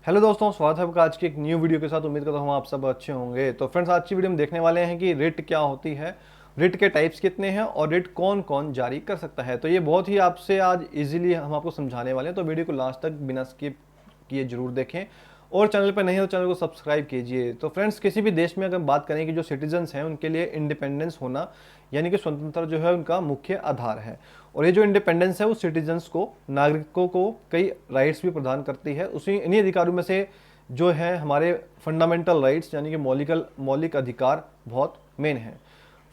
Hello दोस्तों, स्वागत है आपका आज की एक न्यू वीडियो के साथ। उम्मीद करता हूँ आप सब अच्छे होंगे। तो फ्रेंड्स, आज की वीडियो में देखने वाले हैं कि रिट क्या होती है, रिट के टाइप्स कितने हैं और रिट कौन कौन जारी कर सकता है। तो ये बहुत ही आपसे आज इजीली हम आपको समझाने वाले हैं, तो वीडियो को लास्ट तक बिना स्किप किए जरूर देखें। और चैनल पर नहीं हो तो चैनल को सब्सक्राइब कीजिए। तो फ्रेंड्स, किसी भी देश में अगर बात करें कि जो सिटीजन्स हैं उनके लिए इंडिपेंडेंस होना यानी कि स्वतंत्रता जो है उनका मुख्य आधार है। और ये जो इंडिपेंडेंस है वो सिटीजन्स को, नागरिकों को कई राइट्स भी प्रदान करती है। उसी इन्हीं अधिकारों में से जो है हमारे फंडामेंटल राइट्स यानी कि मौलिक अधिकार बहुत मेन है।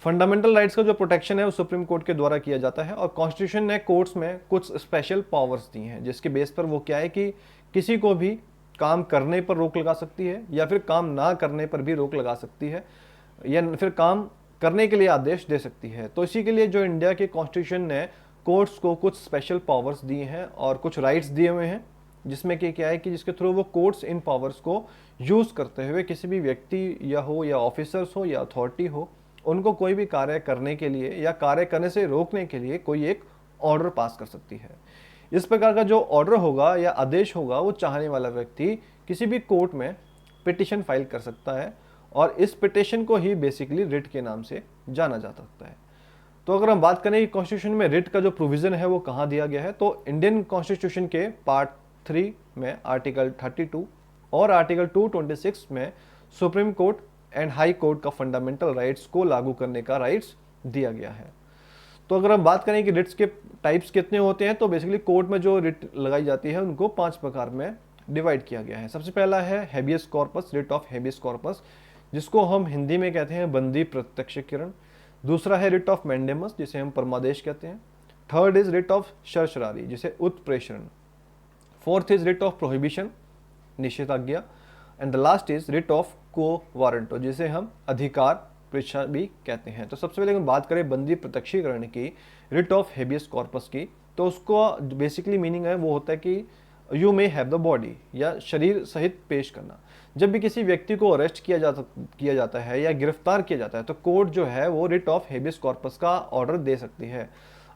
फंडामेंटल राइट्स का जो प्रोटेक्शन है वो सुप्रीम कोर्ट के द्वारा किया जाता है और कॉन्स्टिट्यूशन ने कोर्ट्स में कुछ स्पेशल पावर्स दी हैं, जिसके बेस पर वो क्या है कि किसी को भी काम करने पर रोक लगा सकती है या फिर काम ना करने पर भी रोक लगा सकती है या फिर काम करने के लिए आदेश दे सकती है। तो इसी के लिए जो इंडिया के कॉन्स्टिट्यूशन ने कोर्ट्स को कुछ स्पेशल पावर्स दिए हैं और कुछ राइट्स दिए हुए हैं, जिसमें कि क्या है कि जिसके थ्रू वो कोर्ट्स इन पावर्स को यूज़ करते हुए किसी भी व्यक्ति या हो या ऑफिसर्स हो या अथॉरिटी हो, उनको कोई भी कार्य करने के लिए या कार्य करने से रोकने के लिए कोई एक ऑर्डर पास कर सकती है। इस प्रकार का जो ऑर्डर होगा या आदेश होगा वो चाहने वाला व्यक्ति किसी भी कोर्ट में पिटिशन फाइल कर सकता है और इस पिटिशन को ही बेसिकली रिट के नाम से जाना जा सकता है। तो अगर हम बात करें कि कॉन्स्टिट्यूशन में रिट का जो प्रोविजन है वो कहाँ दिया गया है, तो इंडियन कॉन्स्टिट्यूशन के पार्ट 3 में आर्टिकल 32 और आर्टिकल 226 में supreme court and high court का फंडामेंटल राइट्स को लागू करने का राइट्स दिया गया है। तो अगर हम बात करें कि रिट्स के टाइप्स कितने होते हैं, तो बेसिकली कोर्ट में जो रिट लगाई जाती है उनको 5 प्रकार में डिवाइड किया गया है। सबसे पहला है habeas corpus, writ of habeas corpus, जिसको हम हिंदी में कहते हैं बंदी प्रत्यक्षीकरण। दूसरा है रिट ऑफ मैंडेमस, जिसे हम परमादेश कहते हैं। Third is writ of certiorari, जिसे उत्प्रेषण। Fourth is writ of prohibition, निषेधाज्ञा। And the last is writ of quo warranto, जिसे हम अधिकार परीक्षा भी कहते हैं। तो सबसे पहले हम बात करें बंदी प्रत्यक्षीकरण की, रिट ऑफ हेबियस कॉर्पस की, तो उसको बेसिकली मीनिंग है वो होता है कि you may have the body, या शरीर सहित पेश करना। जब भी किसी व्यक्ति को अरेस्ट किया जाता है या गिरफ्तार किया जाता है तो कोर्ट जो है वो रिट ऑफ हेबियस कॉर्पस का ऑर्डर दे सकती है।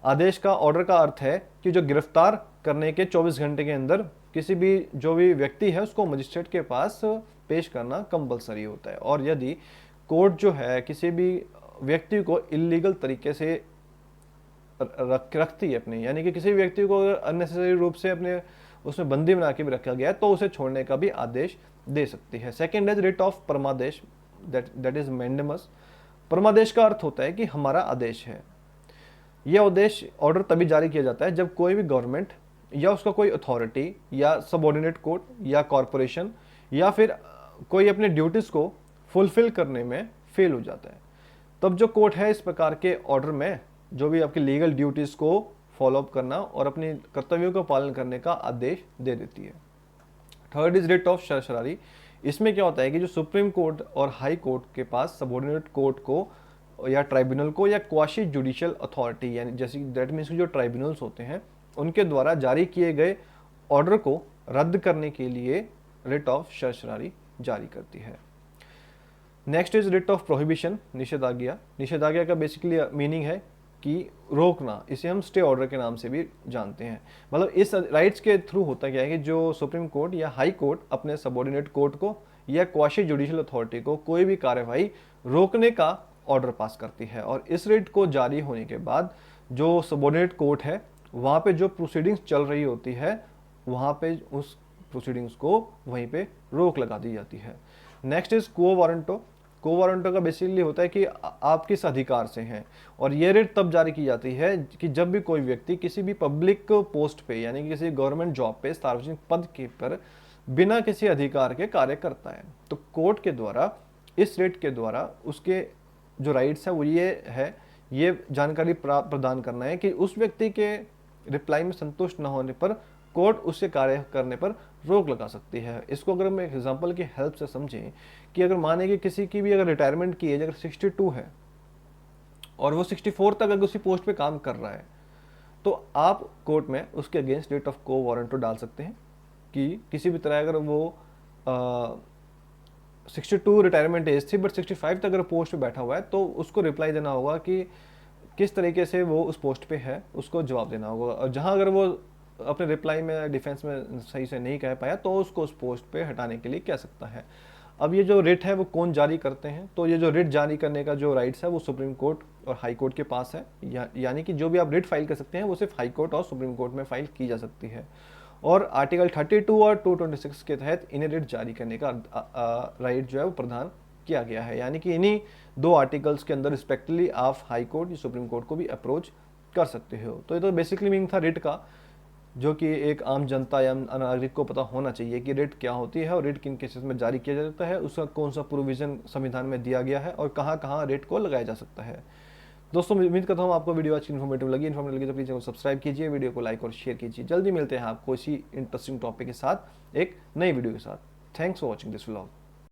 आदेश का, ऑर्डर का अर्थ है कि जो गिरफ्तार करने के 24 घंटे के अंदर किसी भी जो भी व्यक्ति है उसको मजिस्ट्रेट के पास पेश करना कंपलसरी होता है। और यदि कोर्ट जो है किसी भी व्यक्ति को इलीगल तरीके से रखती है अपने, यानी कि किसी व्यक्ति को अगर अननेसेसरी रूप से अपने उसमें बंदी बना के भी रखा गया है तो उसे छोड़ने का भी आदेश दे सकती है। सेकेंड इज रिट ऑफ परमादेश, दैट इज मैंडेमस। परमादेश का अर्थ होता है कि हमारा आदेश है। यह आदेश, ऑर्डर तभी जारी किया जाता है जब कोई भी गवर्नमेंट या उसका कोई अथॉरिटी या सबऑर्डिनेट कोर्ट या कॉरपोरेशन या फिर कोई अपने ड्यूटीज को फुलफिल करने में फेल हो जाता है, तब जो कोर्ट है इस प्रकार के ऑर्डर में जो भी आपकी लीगल ड्यूटीज को फॉलो अप करना और अपने कर्तव्यों का पालन करने का आदेश दे देती है। Third is writ of certiorari. इसमें क्या होता है कि जो सुप्रीम कोर्ट और हाई कोर्ट के पास सबऑर्डिनेट कोर्ट को या ट्राइब्यूनल को या क्वाशी जुडिशियल अथॉरिटी, यानी जैसे दैट मीन्स जो ट्राइब्यूनल्स होते हैं उनके द्वारा जारी किए गए ऑर्डर को रद्द करने के लिए रिट ऑफ सरसरारी जारी करती है। Next is writ of prohibition, निषेधाज्ञा। निषेधाज्ञा का बेसिकली मीनिंग है कि रोकना, इसे हम स्टे ऑर्डर के नाम से भी जानते हैं। मतलब इस राइट्स के थ्रू होता क्या है कि जो सुप्रीम कोर्ट या हाई कोर्ट अपने सबऑर्डिनेट कोर्ट को या क्वाशी जुडिशियल अथॉरिटी को कोई भी कार्यवाही रोकने का ऑर्डर पास करती है, और इस रिट को जारी होने के बाद जो सबऑर्डिनेट कोर्ट है वहाँ पे जो प्रोसीडिंग्स चल रही होती है वहाँ पे उस प्रोसीडिंग्स को वहीं पे रोक लगा दी जाती है। नेक्स्ट इज को वारंटो। को वारंटो का बेसिकली होता है कि आप किस अधिकार से हैं, और ये रिट तब जारी की जाती है कि जब भी कोई व्यक्ति किसी भी पब्लिक पोस्ट पे यानी कि किसी गवर्नमेंट जॉब पे, सार्वजनिक पद के पर बिना किसी अधिकार के कार्य करता है, तो कोर्ट के द्वारा इस रिट के द्वारा उसके जो राइट्स है वो ये जानकारी प्रदान करना है कि उस व्यक्ति के रिप्लाई में संतुष्ट न होने पर कोर्ट उससे कार्य करने पर रोक लगा सकती है। इसको अगर हम एक एग्जांपल की हेल्प से समझें कि अगर माने कि किसी की भी अगर रिटायरमेंट की एज अगर 62 है और वो 64 तक अगर उसी पोस्ट पे काम कर रहा है, तो आप कोर्ट में उसके against writ of quo warranto डाल सकते हैं कि किसी भी तरह अगर वो 62 रिटायरमेंट एज थी बट 65 तक अगर पोस्ट पे बैठा हुआ है तो उसको रिप्लाई देना होगा कि किस तरीके से वो उस पोस्ट पे है, उसको जवाब देना होगा। और जहां अगर वो अपने रिप्लाई में डिफेंस में सही से नहीं कह पाया तो उसको उस पोस्ट पे हटाने के लिए कह सकता है। अब ये जो रिट है वो कौन जारी करते हैं, तो ये जो रिट जारी करने का जो राइट्स है वो सुप्रीम कोर्ट और हाई कोर्ट के पास है। यानी कि जो भी आप रिट फाइल कर सकते हैं वो सिर्फ हाई कोर्ट और सुप्रीम कोर्ट में फाइल की जा सकती है। और आर्टिकल 32 और 226 के तहत इन्हें रिट जारी करने का राइट जो है वो प्रदान किया गया है। यानी कि इन्हीं दो आर्टिकल्स के अंदर रिस्पेक्टिवली आप हाई कोर्ट या सुप्रीम कोर्ट को भी अप्रोच कर सकते हो। तो ये तो बेसिकली मीनिंग था रिट का, जो कि एक आम जनता या नागरिक को पता होना चाहिए कि रिट क्या होती है और रिट किन केसेस में जारी किया जाता है, उसका कौन सा प्रोविजन संविधान में दिया गया है और कहाँ कहाँ रिट को लगाया जा सकता है। दोस्तों उम्मीद करता हूँ आपको वीडियो अच्छी इन्फॉर्मेटिव लगी तो प्लीज़ चैनल को सब्सक्राइब कीजिए, वीडियो को लाइक और शेयर कीजिए। जल्दी मिलते हैं आपको इसी इंटरेस्टिंग टॉपिक के साथ एक नई वीडियो के साथ। Thanks for watching this vlog.